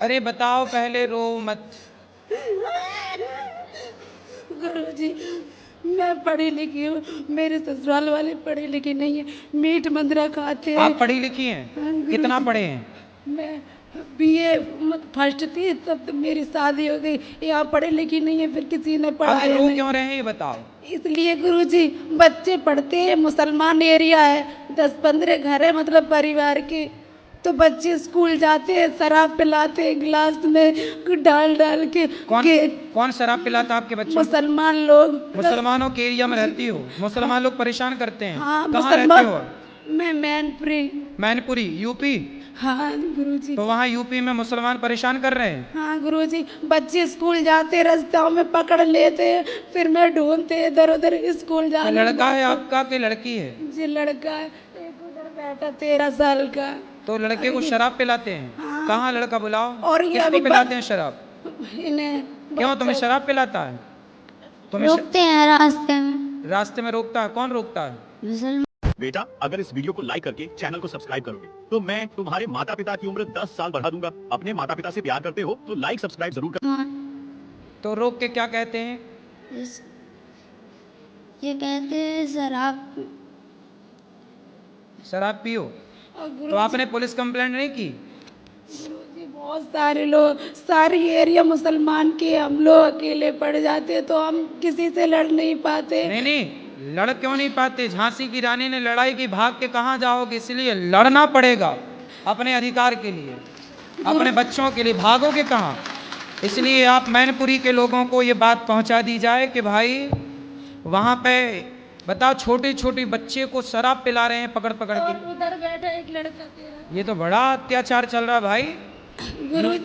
अरे बताओ, पहले रो मत। गुरुजी, मैं पढ़ी लिखी हूँ, मेरे ससुराल वाले पढ़े लिखे नहीं है, मीट मंद्रा खाते हैं। आप पढ़ी लिखी हैं? हाँ, कितना गुरुजी। पढ़े हैं? मैं बीए फर्स्ट थी तब तो मेरी शादी हो गई। यहाँ पढ़े लिखी नहीं है, फिर किसी ने अभी पढ़ाया रो नहीं। क्यों रहे हैं ये बताओ। इसलिए गुरुजी, बच्चे पढ़ते हैं, मुसलमान एरिया है, 10-15 घर है मतलब परिवार के, तो बच्चे स्कूल जाते हैं, शराब पिलाते हैं गिलास में डाल डाल के। कौन शराब पिलाता आपके बच्चों को? मुसलमान लोग। मुसलमानों के एरिया में रहती हो? मुसलमान लोग परेशान करते हैं? हाँ, कहाँ रहते मुसलमान। हो? मैं मैनपुरी। मैनपुरी, यूपी? हाँ गुरुजी। तो वहाँ यूपी में मुसलमान परेशान कर रहे हैं? हाँ गुरुजी, बच्चे स्कूल जाते रास्ताओं में पकड़ लेते हैं, फिर मैं ढूंढते इधर उधर स्कूल तो जाने। लड़का है आपका कि लड़की है? जी लड़का है, एक उधर बैठा 13 साल का। तो लड़के को अभी शराब पिलाते हैं? हाँ। कहाँ लड़का बुलाओ। और ये किसको अभी पिलाते हैं शराब? इन्हें क्यों, तुम्हें शराब पिलाता है? रोकते हैं रास्ते में। रास्ते में रोकता है? कौन रोकता है? मुसलमान। बेटा, अगर इस वीडियो को लाइक करके चैनल को सब्सक्राइब करोगे तो मैं तुम्हारे माता पिता की उम्र 10 साल बढ़ा दूंगा। अपने माता पिता से प्यार करते हो तो लाइक सब्सक्राइब जरूर कर। तो रोक के क्या कहते हैं? ये कहते हैं शराब। शराब पियो। तो आपने पुलिस कंप्लेंट नहीं की? गुरुजी, बहुत सारे लोग, सारी एरिया मुसलमान के, हम लोग अकेले पड़ जाते तो हम किसी से लड़ नहीं पाते। नहीं नहीं, लड़ क्यों नहीं पाते? झांसी की रानी ने लड़ाई की, भाग के कहाँ जाओगे? इसलिए लड़ना पड़ेगा अपने अधिकार के लिए, अपने बच्चों के लिए। भागोगे कहाँ? इसलिए आप मैनपुरी के लोगों को ये बात पहुंचा दी जाए कि भाई वहां पे बताओ, छोटे छोटे बच्चे को शराब पिला रहे हैं पकड़ पकड़ के। और उधर बैठा एक लड़का तेरा। ये तो बड़ा अत्याचार चल रहा है भाई। गुरु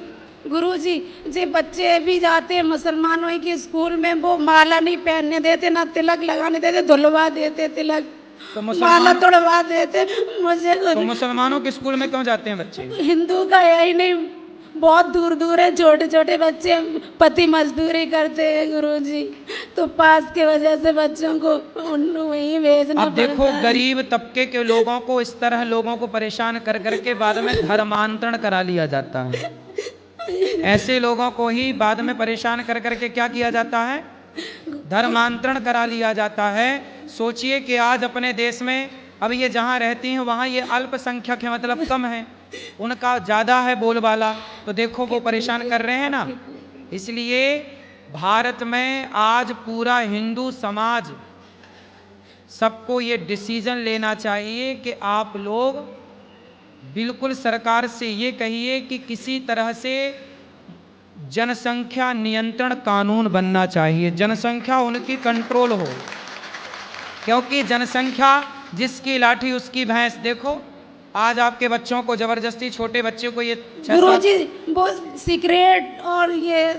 गुरुजी, जे बच्चे भी जाते हैं मुसलमानों के स्कूल में, वो माला नहीं पहनने देते, ना तिलक लगाने देते, धुलवा देते तिलक, तो माला तोड़वा देते। मुझे तो मुसलमानों के स्कूल में क्यों जाते हैं बच्चे? हिंदू का यही नहीं, बहुत दूर दूर है, छोटे छोटे बच्चे पति मजदूरी करते हैं गुरुजी, तो पास के वजह से बच्चों को वहीं भेजना अब देखो, पड़ता है। गरीब तबके के लोगों को, इस तरह लोगों को परेशान कर करके बाद में धर्मांतरण करा लिया जाता है। ऐसे लोगों को ही बाद में परेशान कर करके क्या किया जाता है? धर्मांतरण करा लिया जाता है। सोचिए कि आज अपने देश में अब ये जहाँ रहती हैं वहाँ ये अल्पसंख्यक है, मतलब कम है, उनका ज़्यादा है बोलबाला, तो देखो वो परेशान कर रहे हैं ना। इसलिए भारत में आज पूरा हिंदू समाज, सबको ये डिसीजन लेना चाहिए कि आप लोग बिल्कुल सरकार से ये कहिए कि किसी तरह से जनसंख्या नियंत्रण कानून बनना चाहिए, जनसंख्या उनकी कंट्रोल हो, क्योंकि जनसंख्या जिसकी लाठी उसकी भैंस। देखो आज आपके बच्चों को जबरदस्ती, छोटे बच्चे को ये गुरुजी, वो सिगरेट और ये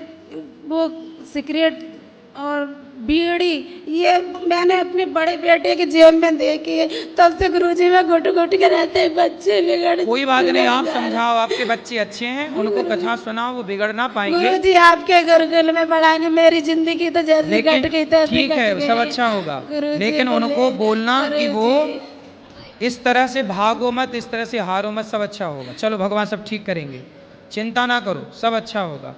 वो सिगरेट और बीड़ी, ये मैंने अपने बड़े बेटे के जेब में देखी है, तब से गुरुजी में घुट घुट के रहते हैं, बच्चे बिगड़। कोई बात नहीं, आप समझाओ, आपके बच्चे अच्छे हैं, उनको कथा सुनाओ, वो बिगड़ ना पाएंगे। गुरुजी, आपके गुरुकुल में पढ़ाएंगे, मेरी जिंदगी तो जैसे कट गई तैसे ठीक है, सब अच्छा होगा, लेकिन उनको बोलना कि वो इस तरह से भागो मत, इस तरह से हारो मत, सब अच्छा होगा। चलो, भगवान सब ठीक करेंगे, चिंता ना करो, सब अच्छा होगा।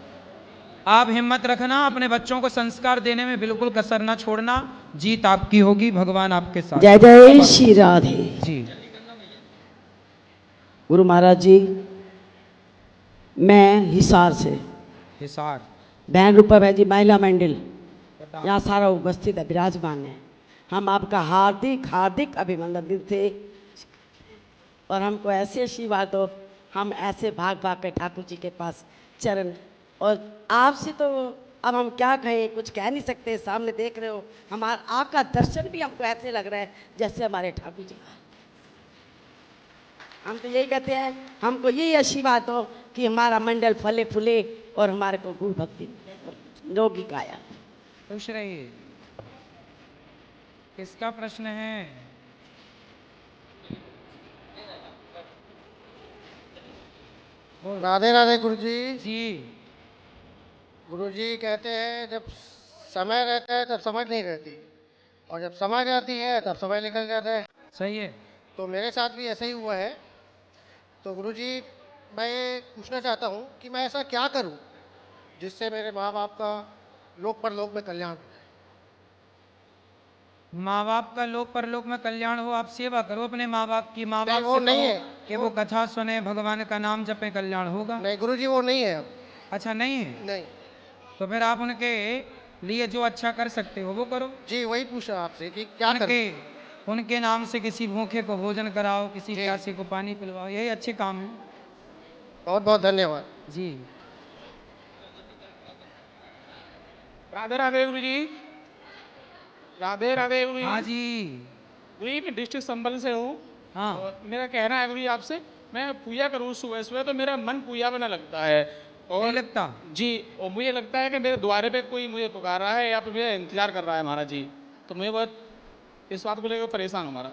आप हिम्मत रखना, अपने बच्चों को संस्कार देने में बिल्कुल कसर ना छोड़ना, जीत आपकी होगी, भगवान आपके साथ। जय जय श्री राधे जी। गुरु महाराज जी, मैं हिसार से, हिसार, बहन रूपा बहन जी महिला मंडल, यहाँ सारा उपस्थित है, विराजमान है। हम आपका हार्दिक हार्दिक अभिनंदन देते, और हमको ऐसे आशीर्वाद दो, हम ऐसे भाग भाग के ठाकुर जी के पास चरण, और आपसे तो अब हम क्या कहें, कुछ कह नहीं सकते, सामने देख रहे हो, हमारा आपका दर्शन भी हमको ऐसे लग रहा है जैसे हमारे ठाकुर जी। हम तो यही कहते हैं, हमको यही आशीर्वाद हो कि हमारा मंडल फले फूले और हमारे को गुरु भक्ति योगी काया। खुश रहिए। किसका प्रश्न है? राधे राधे गुरुजी। जी। गुरुजी कहते हैं जब समय रहता है तब समझ नहीं रहती, और जब समझ रहती है तब समय निकल जाता है। सही है। तो मेरे साथ भी ऐसा ही हुआ है। तो गुरुजी, मैं ये पूछना चाहता हूँ कि मैं ऐसा क्या करूँ जिससे मेरे माँ बाप का लोक परलोक में कल्याण हो जाए। माँ बाप का लोक परलोक में कल्याण हो, आप सेवा करो अपने माँ बाप की। माँ नहीं, बाप वो से नहीं कहो है। कि वो कथा सुने, भगवान का नाम जपे, कल्याण होगा। नहीं गुरुजी, वो नहीं है अब। अच्छा नहीं है, नहीं तो फिर आप उनके लिए जो अच्छा कर सकते हो वो करो। जी, वही पूछा आपसे कि क्या करूँ। उनके उनके नाम से किसी भूखे को भोजन कराओ, किसी जी। प्यासे को पानी पिलवाओ, यही अच्छे काम है। बहुत बहुत धन्यवाद। जी। राधे राधे गुरु जी। राधे राधे गुरु हाँ जी। जी। गुरु जी मैं डिस्ट्रिक्ट संबल से हूँ। हाँ। और मेरा कहना है गुरु जी आपसे, मैं पूजा करूँ सुबह सुबह तो मेरा मन पूजा में न लगता है। नहीं और लगता? जी, और मुझे लगता है कि मेरे द्वारे पे कोई मुझे पुकार रहा है या फिर मुझे इंतजार कर रहा है महाराज जी। तो मैं बहुत इस बात को लेकर परेशान हूँ महाराज।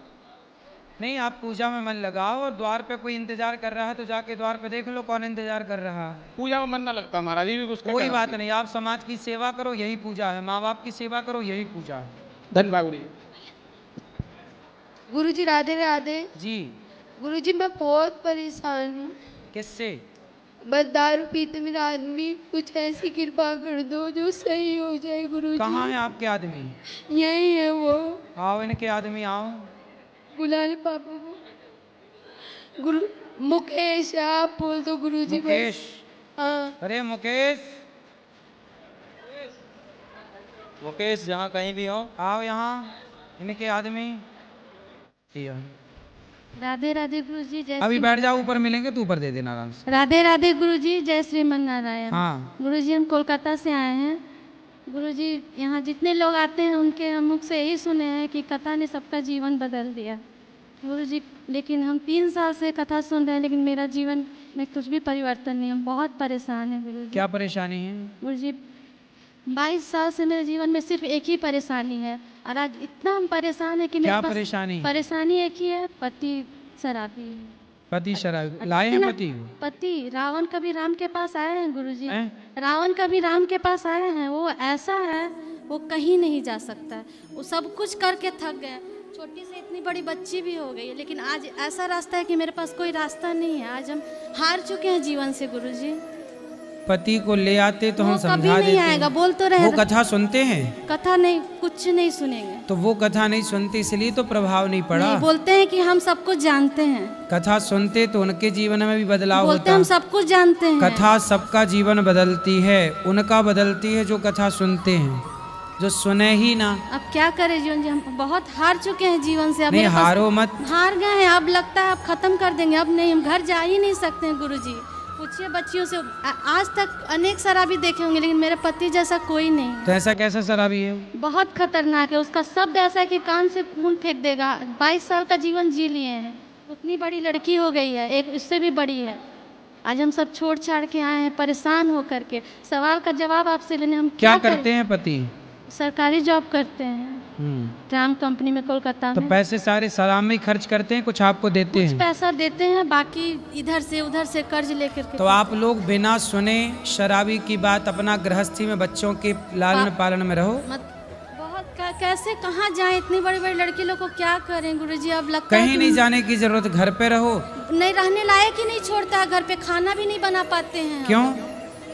नहीं, आप पूजा में मन लगाओ और द्वार पे कोई इंतजार कर रहा है तो जाके द्वार पे देख लो कौन इंतजार कर रहा है। पूजा में मन न लगता महाराज जी, भी उसका कोई क्या बात करना? नहीं, आप समाज की सेवा करो, यही पूजा है। माँ बाप की सेवा करो, यही पूजा है। धन्यवाद गुरु जी। गुरुजी राधे राधे। जी। गुरुजी मैं बहुत परेशान हूँ। किससे? मैं दारू पीते मेरा आदमी, कुछ ऐसी कृपा कर दो जो सही हो जाए गुरुजी। कहाँ है आपके आदमी? यही है वो। आओ इनके आदमी आओ। बुला ले पापा को। गुरु मुकेश, आप बोल दो गुरुजी मुकेश? बस। हाँ अरे मुकेश, मुकेश जहाँ कहीं भी हो। आओ यहाँ, इनके आदमी। राधे राधे गुरुजी, जय अभी श्री बैठ जाओ, ऊपर मिलेंगे तो ऊपर दे देना आराम से। राधे राधे गुरुजी, जय श्रीमन नारायण। हाँ। गुरुजी हम कोलकाता से आए हैं। गुरुजी यहाँ जितने लोग आते हैं उनके मुख से यही सुने हैं कि कथा ने सबका जीवन बदल दिया। गुरुजी लेकिन हम 3 साल से कथा सुन रहे हैं लेकिन मेरा जीवन में कुछ भी परिवर्तन नहीं है। हम बहुत परेशान हैं गुरुजी। क्या परेशानी है? गुरुजी 22 साल से मेरे जीवन में सिर्फ एक ही परेशानी है और आज इतना हम परेशान है कि क्या मेरे पास परेशानी? परेशानी एक ही है, पति शराबी है। पति शराब लाए हैं? पति पति रावण कभी राम के पास आए हैं गुरुजी। हैं? रावण कभी राम के पास आए हैं। वो ऐसा है, वो कहीं नहीं जा सकता है। वो सब कुछ करके थक गए। छोटी से इतनी बड़ी बच्ची भी हो गई है लेकिन आज ऐसा रास्ता है कि मेरे पास कोई रास्ता नहीं है। आज हम हार चुके हैं जीवन से गुरुजी। पति को ले आते तो हम वो कभी समझा नहीं देते। आएगा, बोल तो रहे वो कथा सुनते हैं? कथा नहीं, कुछ नहीं सुनेंगे। तो वो कथा नहीं सुनते इसलिए तो प्रभाव नहीं पड़ा। नहीं, बोलते हैं कि हम सब कुछ जानते हैं। कथा सुनते तो उनके जीवन में भी बदलाव बोलते होता। हम सब कुछ जानते हैं। कथा सबका जीवन बदलती है, उनका बदलती है जो कथा सुनते हैं, जो सुने ही ना। अब क्या करें जीवन जी, हम बहुत हार चुके हैं जीवन से। अब नहीं, मेरे पास हारो मत। हार गए हैं। अब लगता है अब खत्म कर देंगे। अब नहीं, हम घर जा ही नहीं सकते हैं गुरुजी। पूछिए बच्चियों से, आज तक अनेक शराबी देखे होंगे लेकिन मेरे पति जैसा कोई नहीं है। तो ऐसा कैसा शराबी है? बहुत खतरनाक है। उसका शब्द ऐसा है कि कान से खून फेंक देगा। 22 साल का जीवन जी लिए हैं। उतनी बड़ी लड़की हो गई है, एक इससे भी बड़ी है। आज हम सब छोड़ छाड़ के आए हैं परेशान होकर के। सवाल का जवाब आपसे लेने हम क्या करते हैं पति? सरकारी जॉब करते हैं ट्राम कंपनी में कोलकाता तो में। पैसे सारे सलाम में खर्च करते हैं, कुछ आपको देते कुछ हैं? पैसा देते हैं, बाकी इधर से उधर से कर्ज लेकर के। तो आप लोग बिना सुने शराबी की बात अपना गृहस्थी में बच्चों के लालन पालन में रहो। बहुत कैसे कहाँ जाएं? इतनी बड़ी बड़ी लड़की लोग को क्या करें गुरुजी? अब लगता है कहीं कि नहीं जाने की जरूरत, घर पे रहो। नहीं, रहने लायक ही नहीं छोड़ता है। घर पे खाना भी नहीं बना पाते हैं। क्यों?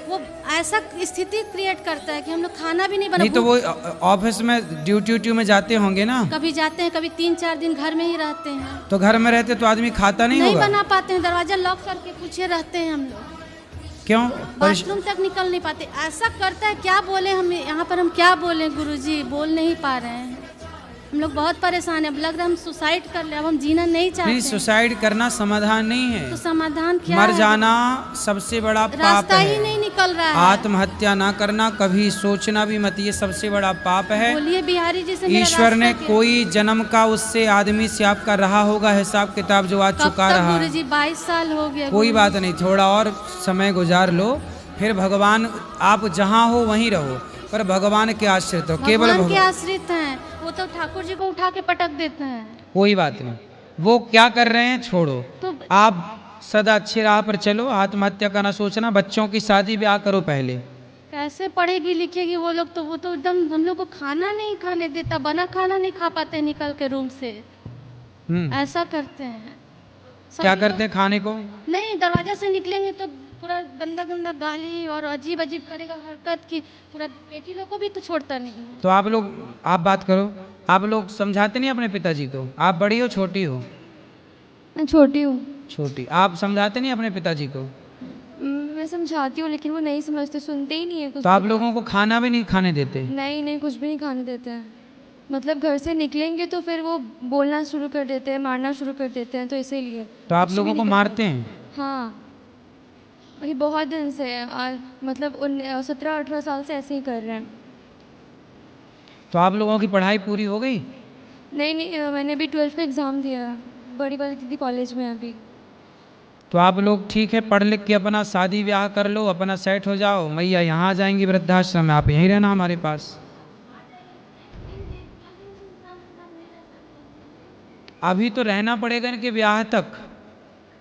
वो ऐसा स्थिति क्रिएट करता है कि हम लोग खाना भी नहीं बना। नहीं तो वो ऑफिस में ड्यूटी में जाते होंगे ना? कभी जाते हैं, कभी 3-4 दिन घर में ही रहते हैं। तो घर में रहते तो आदमी खाता नहीं होगा? बना पाते हैं, दरवाजा लॉक करके पूछे रहते हैं हम लोग। क्यों? बाथरूम तक निकल नहीं पाते। ऐसा करता है, क्या बोले हम यहाँ पर? हम क्या बोले गुरुजी? बोल नहीं पा रहे हैं। हम लोग बहुत परेशान है। अब लग रहा है हम सुसाइड कर ले। अब हम जीना नहीं चाहते। नहीं, सुसाइड करना समाधान नहीं है। तो समाधान क्या मर है? जाना सबसे बड़ा पाप रास्ता ही है। नहीं निकल रहा है। आत्महत्या ना करना, कभी सोचना भी मत, ये सबसे बड़ा पाप है। बोलिए बिहारी जी से मेरा ईश्वर ने रास्ता क्या? कोई जन्म का उससे आदमी से आपका रहा होगा हिसाब किताब जो आज कब चुका तक रहा। गुरुजी? 22 साल हो गया। कोई बात नहीं, थोड़ा और समय गुजार लो, फिर भगवान, आप जहाँ हो वहीं रहो, पर भगवान के आश्रित हो। केवल भगवान के भगवान। आश्रित हैं। वो तो ठाकुर जी को उठा के पटक देते हैं। कोई बात नहीं, वो क्या कर रहे हैं छोड़ो। तो आप सदा अच्छी राह पर चलो, आत्महत्या का ना सोचना। बच्चों की शादी ब्याह करो पहले। कैसे पढ़ेगी लिखेगी वो लोग? तो वो तो एकदम हम लोग को खाना नहीं खाने देता। बना खाना नहीं खा पाते निकल के रूम से। ऐसा करते हैं। क्या करते हैं खाने को? नहीं, दरवाजा से निकलेंगे तो पूरा गंदा गंदा गाली और अजीब अजीब करेगा हरकत की, पूरा बेटी लोग को भी तो छोड़ता नहीं है। तो आप बात करो, आप लोग समझाते नहीं अपने पिताजी को? आप बड़ी हो छोटी हो? मैं छोटी हूँ। छोटी। आप समझाते नहीं अपने पिताजी को? मैं समझाती हूँ लेकिन वो नहीं समझते, सुनते ही नहीं है कुछ। तो आप लोगों को खाना भी नहीं खाने देते? नहीं नहीं, कुछ भी नहीं खाने देते हैं। मतलब घर से निकलेंगे तो फिर वो बोलना शुरू कर देते हैं, मारना शुरू कर देते हैं, तो इसीलिए। तो आप कुछ लोगों भी को नहीं मारते हैं? करते। हाँ, ये बहुत दिन से है और मतलब 17-18 साल से ऐसे ही कर रहे हैं। तो आप लोगों की पढ़ाई पूरी हो गई? नहीं नहीं, मैंने अभी 12th का एग्ज़ाम दिया है, बड़ी वाली दीदी कॉलेज में है अभी। तो आप लोग ठीक है, पढ़ लिख के अपना शादी ब्याह कर लो, अपना सेट हो जाओ। मैया यहाँ आ जाएंगी वृद्धाश्रम में, आप यहीं रहना हमारे पास। अभी तो रहना पड़ेगा इनके ब्याह तक।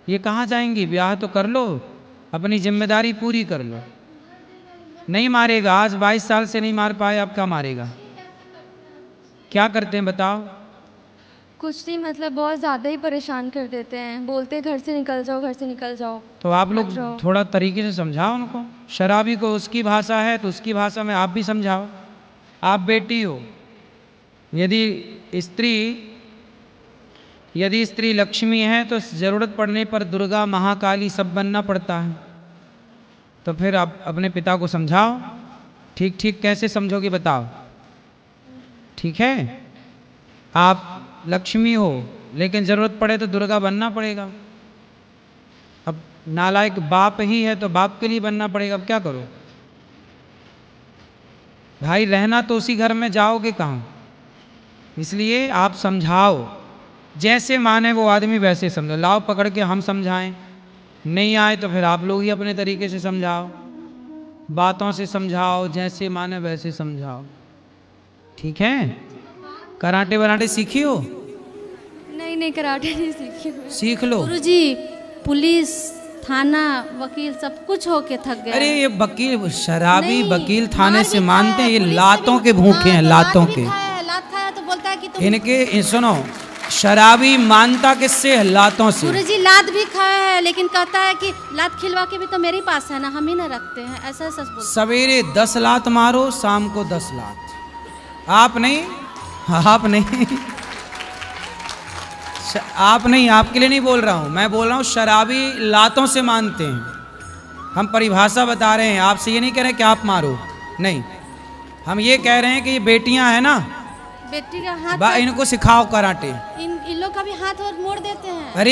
ये कहाँ जाएंगी? ब्याह तो कर लो, अपनी जिम्मेदारी पूरी कर लो। नहीं मारेगा, आज 22 साल से नहीं मार पाए, अब क्या मारेगा? क्या करते हैं बताओ? कुछ नहीं, मतलब बहुत ज़्यादा ही परेशान कर देते हैं, बोलते हैं घर से निकल जाओ, घर से निकल जाओ। तो आप लोग थोड़ा तरीके से समझाओ उनको। शराबी को उसकी भाषा है तो उसकी भाषा में आप भी समझाओ। आप बेटी हो, यदि स्त्री लक्ष्मी है तो ज़रूरत पड़ने पर दुर्गा, महाकाली सब बनना पड़ता है। तो फिर आप अपने पिता को समझाओ। ठीक ठीक कैसे समझोगे बताओ? ठीक है, आप लक्ष्मी हो लेकिन ज़रूरत पड़े तो दुर्गा बनना पड़ेगा। अब नालायक बाप ही है तो बाप के लिए बनना पड़ेगा। अब क्या करो भाई? रहना तो उसी घर में, जाओगे कहाँ? इसलिए आप समझाओ, जैसे माने वो आदमी वैसे समझो। लाओ पकड़ के हम समझाएं, नहीं आए तो फिर आप लोग ही अपने तरीके से समझाओ, बातों से समझाओ, जैसे माने वैसे समझाओ। ठीक है? कराटे वराटे सीखी हो? नहीं नहीं, कराटे नहीं सीखी हूँ। सीख लो। गुरुजी, पुलिस, थाना, वकील सब कुछ होके थक गए। अरे ये वकील, शराबी नहीं, वकील थाने मार से भी मानते खाया हैं? है, ये पुलिस से लातों भी- के भूखे हैं, हाँ, तो लातों लात भी के। खाया है, लात खाया तो बोलता है कि तुम इनके सुनो, शराबी मानता किससे है? लातों से। गुरुजी लात भी खाया है, लेकिन कहता है कि लात खिलवा के भी तो मेरे पास है ना, हम ही ना रखते हैं, ऐसा सच बोलता सवेरे 10 लात मारो, शाम को 10 लात। आप नहीं, आप नहीं, आपके लिए नहीं बोल रहा हूँ, मैं बोल रहा हूँ शराबी लातों से मानते हैं। हम परिभाषा बता रहे हैं, आपसे ये नहीं कह रहे कि आप मारो, नहीं। हम ये कह रहे हैं कि ये बेटियां हैं ना, बेटी का हाथ इनको सिखाओ कराटे। इन लोग का भी हाथ और मोड़ देते हैं। अरे